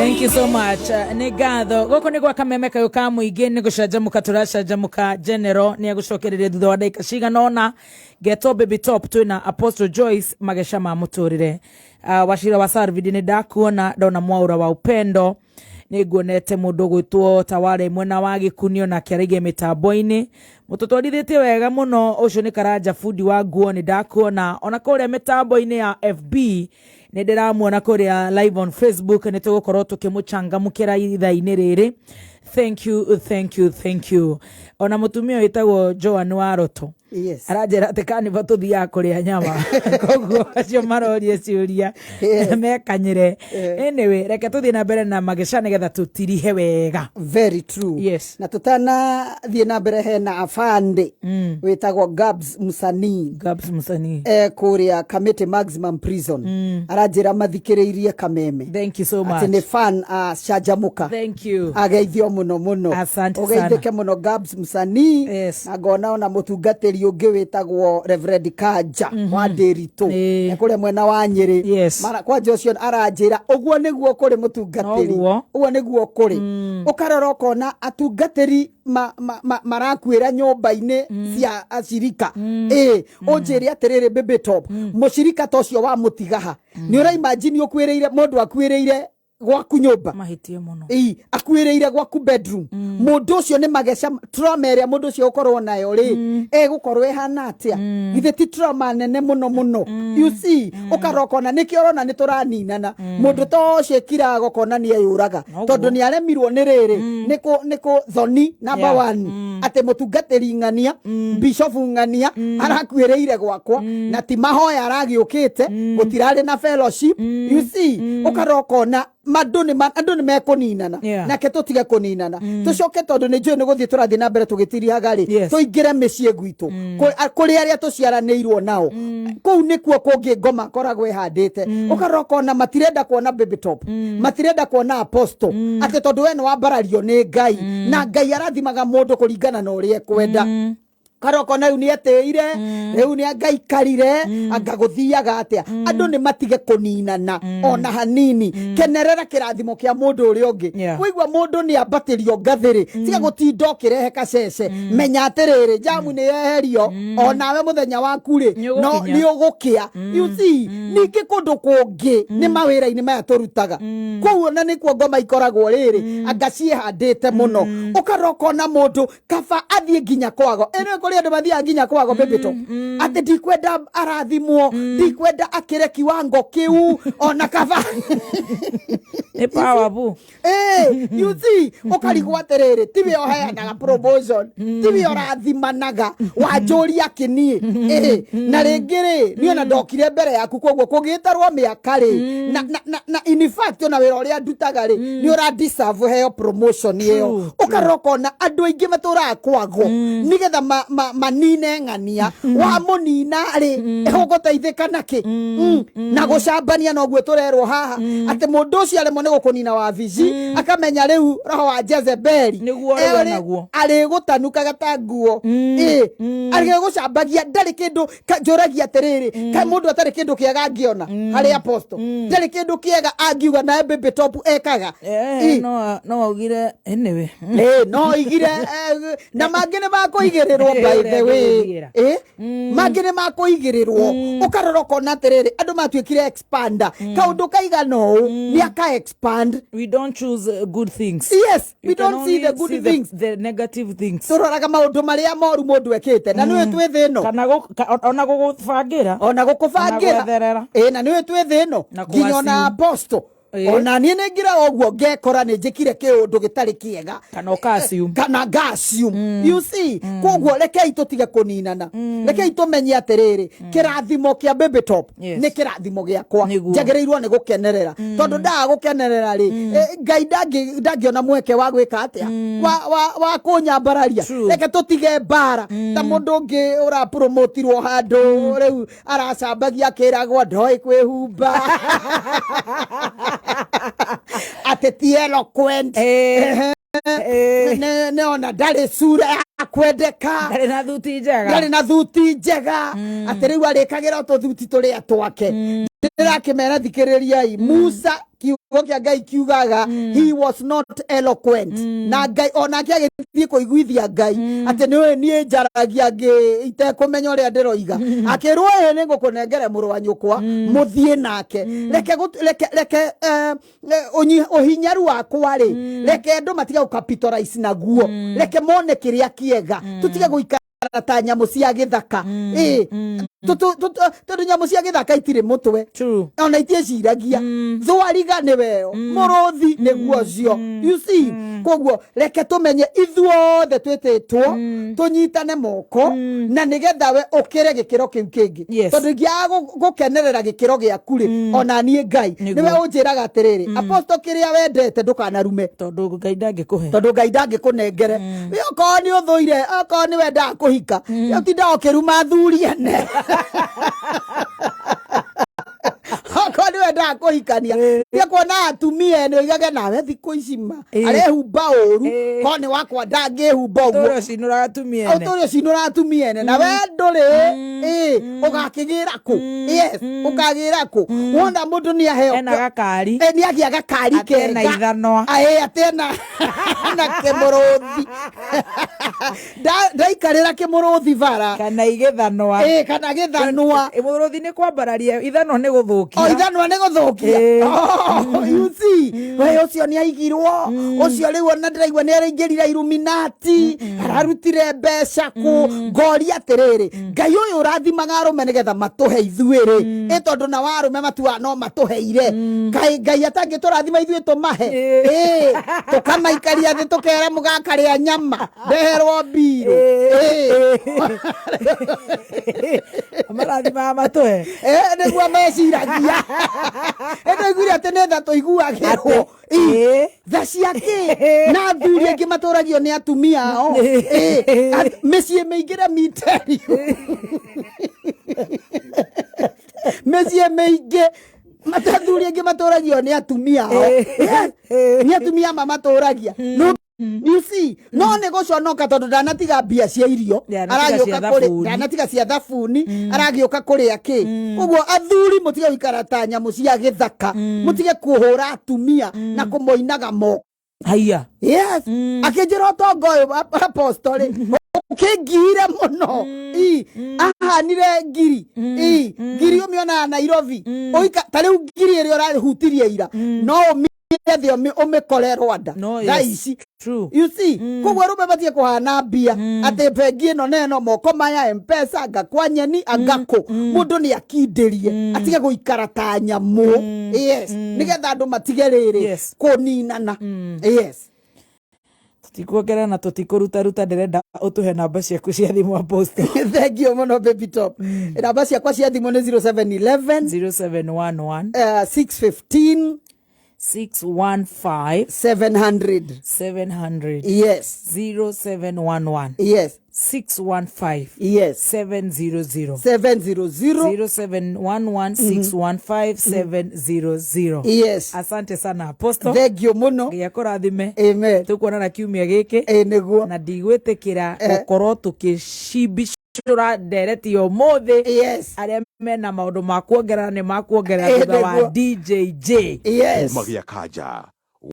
Thank you so much. Nigatho goko ni gwa kameme kayo ka muingi ni gucanjamuka turacanjamuka general ni agucokereria thutha wa ndaika ciganona geto baby top twina Apostle Joyce magesha ma muturire washira wa Sarvidi ni ndakuona ndona mwaura wa upendo ni guonete mundu gwitwo Taware mwena wa Gikunio na Kerige mitambo-ini mututwarithitie wega muno ucio ni Karanja Fudi wa nguo ni ndakuona ona kuria mitambo-ini ya FB ni ndiramuona kuria live on Facebook ni tugukorwo tukimucangamukira ithaa-ini riri. Thank you ona mutumia witagwo Joan wa Roto. Yes. Arajera ati kaniva tuthia kuria nyama koguo acio marorie ciuria mekanyire. Anyway reke tuthie na mbere na magicane getha tutirihe wega. Very true. Yes. Na tutana thie na mbere hena afande witagwo Gabs Musani kuria Kamete Maximum Prison. Arajera mathikiriirie kameme. Thank you so much. Ati ni fan shajamuka. Thank you. Ageithio muno. Asante sana. Ogeithike muno Gabs Musani. Yes. Na gona ona mutungatiri ungi witagwo Reverend Kanja wa Nderitu kuria mwena wa Nyeri. Yes. Mara kwa Joshua arajira uguo niguo kuri mutungatiri uguo niguo kuri ukarora ukona atungatiri marakwira nyumba-ini cia acirika unjiri atiriri baby top mucirika tocio wa mutigaha ni ura imagine ukwireire mundu akwireire gwaku nyumba mahitie muno akwireire gwaku bedroom mundu ucio ni magesha trauma iria mundu ucio ukorwo nayo ri gukorwo ihana atia ithe ti trauma nene muno you see ukarokona niki orona ni turaninana mundu to ucio kirago kona ni ayuraga tondu ni aremirwo ni riri niko thoni number 1 ate mutungatiri ngania bishop ngania arakwireire gwakwa na ti mahoya aragiukite gutirari na fellowship you see ukarokona andu ni mekuninana nake tutige kuninana tucoke tondu ni njui ni guthie turathie na mbere tugitirihaga ri tuingire micie gwitu kuri aria tuciaranirwo nao kuu nikuo kungi ngoma koragwo ihandite ukarokona matirenda kuona baby top matirenda kuona apostle ati tondu we ni wambarario ni Ngai na Ngai arathimaga mundu kuringana na uria kwenda karoko na uni ateire uni Ngai karire angaguthiaga atia andu ni matige kuninana ona hanini kenerera kirathimo kia mundu uri ungi kuigwa mundu ni ambatirio ngathiri tiga gutinda kirehe kacece menya atiriri jamu ni yeherio ona we muthenya waku ri no ni ugukia you see ningi kundu kungi ni mawira-ini maya turutaga kuo na ni kuo ngoma ikoragwo riri angacihandite muno ukaroko na mundu kaba athie nginya kwago ene andu bathia nginya kwago baby top ati ndikwenda arathimwo ndikwenda akire kiwango kiu ona kava ni powerful you see ukarigwa atiriri tiwe oheanaga promotion tiwe orathimanaga wanjuria kinie na ringiri ni ona ndokire mbere yaku koguo kugitarwo miaka ri na in fact ona wira uria ndutaga ri ni ora deserve heo promotion iyo ukaroko na andu aingi matura kwago nigetha manine ngania wa munina ri ehogoteithika naki na gucambania no gwe turerwo haha ati mundu ucio aremo ni gukunina wa vici akamenya riu roho wa Jezebeli niguo naguo ari gutanuka gatanguo ari gucambagia ndari kindu njuragia atiriri kai mundu atari kindu kiega ngiona hari apostle ndari kindu kiega angiuga na baby top ekaga no augire anyway no igire na mangine makuigirirwo by the way mangine makuigirirwo ukaroroko na atiriri andu matuikire expander kaundu kaiga no ni aka expand. We don't choose good things. Yes, we don't see the good things, the negative things. Turoraga maundu maria moru mundu ekite na niwe twi thino kana ona gukubangira na niwe twi thino nginya na apostle ona nie nengira oguo ngekora ni njikire kiundu gitari kiega kana gasium you see koguo rekei tutige kuninana rekei tumenye atiriri kirathimo kia baby top ni kirathimo giakwa njagirirwo ni gukenerera tondu nda gukenerera ri Ngai ndangiona mweke wa gwika atia wa kunyambararia reke tutige bara ta mundu ngi ura promotirwo handu riu aracambagia kiragwo ndoi kwihumba ateti eloquent neona ndari sura ya kwendeka ndari na thuti njega ati riu arikagira tuthuti turia twake ndĩrakĩmera thikĩrĩriai Musa kiugo kia Ngai kiugaga he was not eloquent na Ngai onake agĩthiĩ kũiguithia Ngai atĩ niĩ njaragia itekũmenya ũrĩa ndĩroiga akĩrwo nĩ ngũkũnengere mũrũ wa nyũkwa mũthiĩ nake reke ũhinyaru wakwa rĩ reke andũ matiga gũcapitalize naguo reke mone kĩrĩa kĩega tũtige gũikara ta nyamũ cia gĩthaka tondũ nyamũ cia gĩthaka itirĩ mũtwe ona itiĩciragia thwariga nĩwe mũrũthi nĩguo ũcio you see koguo reke tũmenye ithuothe twĩtĩtwo tũnyitane moko na nĩgetha we ũkĩre gĩkĩro kĩu kĩngĩ tondũ ingĩaga gũkenerera gĩkĩro gĩaku rĩ ona niĩ Ngai nĩwe ũnjĩraga atĩrĩrĩ aposto kĩrĩa wendete ndũkanarume tondũ Ngai ndangĩkũhe ndangĩkũnengere okorwo nĩ ũthũire okorwo nĩ wendaga kũhika ũtinda ũkĩruma athuri ene okorwo nĩ wendaga kũhikania nĩ kuona atumia ene oigage nawe thikũ ici ma arehumba ũru korwo nĩ wakwa ndangĩhumba ũguo ũtũrĩ ũcinũra atumia ene na we ndũrĩ ũgakĩgĩra kũ ũkagĩra kũ wona mũndũ nĩ aheo nĩ agĩa gakari kega atena na kĩmũrũthi ndaikarĩra kĩmũrũthi bara kana igĩthanwa mũrũthi nĩ kwambararia ithanwa nĩ gũthũkia ithanwa nĩ gũthũkia you see we ũcio nĩ aigirwo ũcio rĩu ona ndĩraigua nĩ araingĩrire Illuminati ararutire mbeca kũ ngoria atĩrĩrĩ Ngai ũyũ ũrathimaga arũme nĩgetha matũhe ithuĩ rĩ tondũ na warũme matuaga no matũheire Ngai atangĩtũrathima ithuĩ tũmahe tũkamaikaria thĩ tũkera mũgakarĩa nyama ndeherwo mbirũ amarathima matũhe nĩguo meciragia nĩguo atĩ nĩ tha tũiguagĩrwo tha ciake na athuri aingĩ matũragio nĩ atumia ao mĩciĩ mĩingĩre miterio mĩciĩ mĩingĩ matathuri aingĩ matũragio nĩ atumia ao nĩ atumia mamatũragia you see no nĩ gũconoka tondũ ndanatiga mbia cia irio aragĩũka kũrĩ ndanatiga cia thabuni aragĩũka kũrĩa kĩ ũguo athuri mũtige gũikara ta nyamũ cia gĩthaka mũtige kũhũra atumia na kũmoinaga moko haiya akĩnjĩra ũtonga ũyũ apostoli ũkĩngire mũno ahanire ngiri ũmĩonaga Nairobi ta rĩu ngiri ĩrĩa ũrahutirie ira no ũmĩkore Rwanda thaici you see koguo rũme batie kũhana mbia atĩ bengi ĩno neno moko maya M-Pesa ngakwa nyeni angakũ mũndũ nĩ akindĩrie atige gũikara ta nyamũ nĩgetha andũ matige rĩrĩ kũninana tikuongerera na tũtikũrutaruta ndĩrenda ũtũhe namba ciaku cia thimũ aposto thank you mũno baby top namba ciakwa cia thimũ nĩ 0711 615 615 700 yes 0711 yes 615 yes 700 0711 615 700 yes asante sana aposto thank you muno gĩakũrathime amen tukuonana kiumia gĩkĩ nĩguo na ndigwĩtĩkĩra gũkorwo tũkĩcibicũra ndereti ũmũthĩ arĩa mena maũndũ ma kuongerera nĩ ma kuongerera thutha wa DJJ Magia kaja